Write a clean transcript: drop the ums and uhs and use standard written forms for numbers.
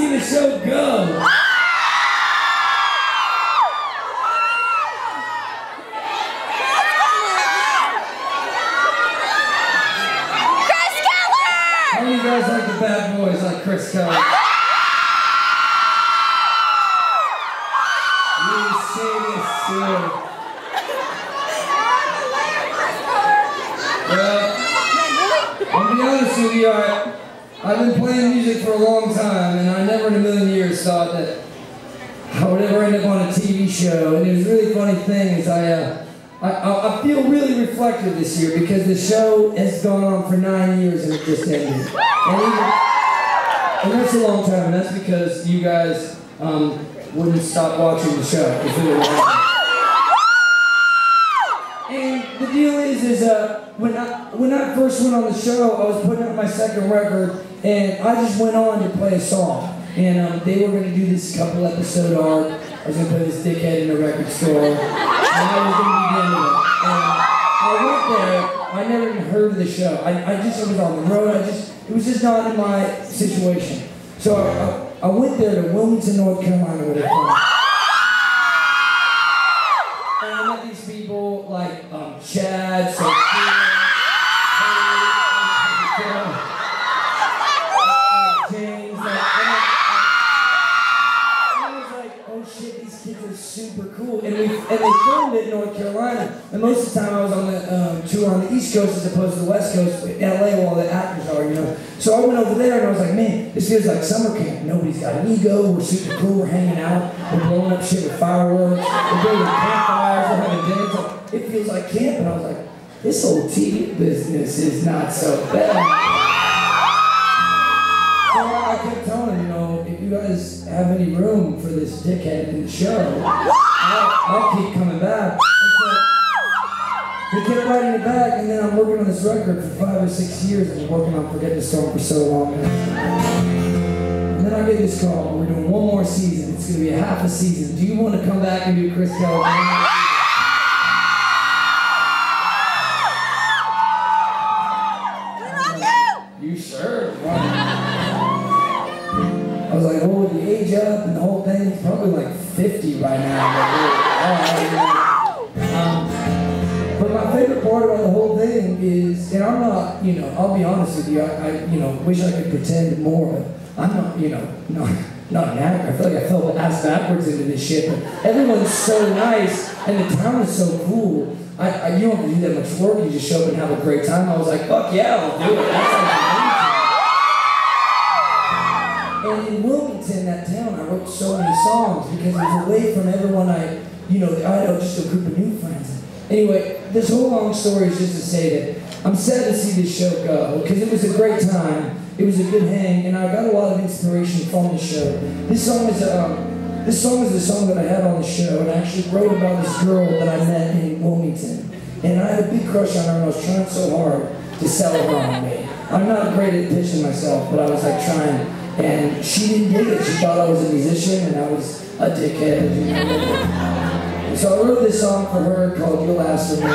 seen the show go. How many of you guys like the bad boys like Chris Keller? You say this too. Well, I'll be honest with you, I've been playing music for a long time, and I never in a million years thought that I would ever end up on a TV show. And it was a really funny thing is I feel really reflective this year because the show has gone on for 9 years and it just ended. And that's a long time, and that's because you guys wouldn't stop watching the show. It's really long. And the deal is when I first went on the show, I was putting out my second record, and I just went on to play a song. And they were going to do this couple episode arc. I was going to play this dickhead in a record store, and I was going to be the end of it. And I went there. I never even heard of the show. I was on the road. It was just not in my situation. So I went there to Wilmington, North Carolina, where they're from. And I met these people like Chad, Sophia, James, oh shit, these kids are super cool. And they filmed it in North Carolina. And most of the time I was on the tour on the East Coast as opposed to the West Coast, LA, where all the actors are, you know. So I went over there and I was like, man, this feels like summer camp. Nobody's got an ego, we're super cool, we're hanging out, we're blowing up shit with fireworks, we're building campfires, we're having dinner. It feels like camp. And I was like, this whole TV business is not so bad. So I kept telling him, you know, if you guys have any room for this dickhead in the show, I'll keep coming back. And so they kept writing it back, and then I'm working on this record for 5 or 6 years. I've been working on Forget the Song for so long. And then I get this call, we're doing one more season. It's going to be a half a season. Do you want to come back and do Chris Keller? You sure? I was like, well, with the age up and the whole thing, it's probably like 50 right now. But my favorite part about the whole thing is, and I'm not, you know, I'll be honest with you, I wish I could pretend more, but I'm not, you know, not an actor. I feel like I fell ass backwards into this shit, but everyone's so nice, and the town is so cool. You don't have to do that much work, you just show up and have a great time. I was like, fuck yeah, I'll do it. That sounds amazing. And in Wilmington, that town, I wrote so many songs because it was away from everyone I had just a group of new friends. Anyway, this whole long story is just to say that I'm sad to see this show go because it was a great time. It was a good hang, and I got a lot of inspiration from the show. This song is the song that I had on the show, and I actually wrote about this girl that I met in Wilmington. And I had a big crush on her, and I was trying so hard to sell her on me. I'm not great at pitching myself, but I was like trying. And she didn't get it. She thought I was a musician, and I was a dickhead. You know? So I wrote this song for her called You'll Ask For Me.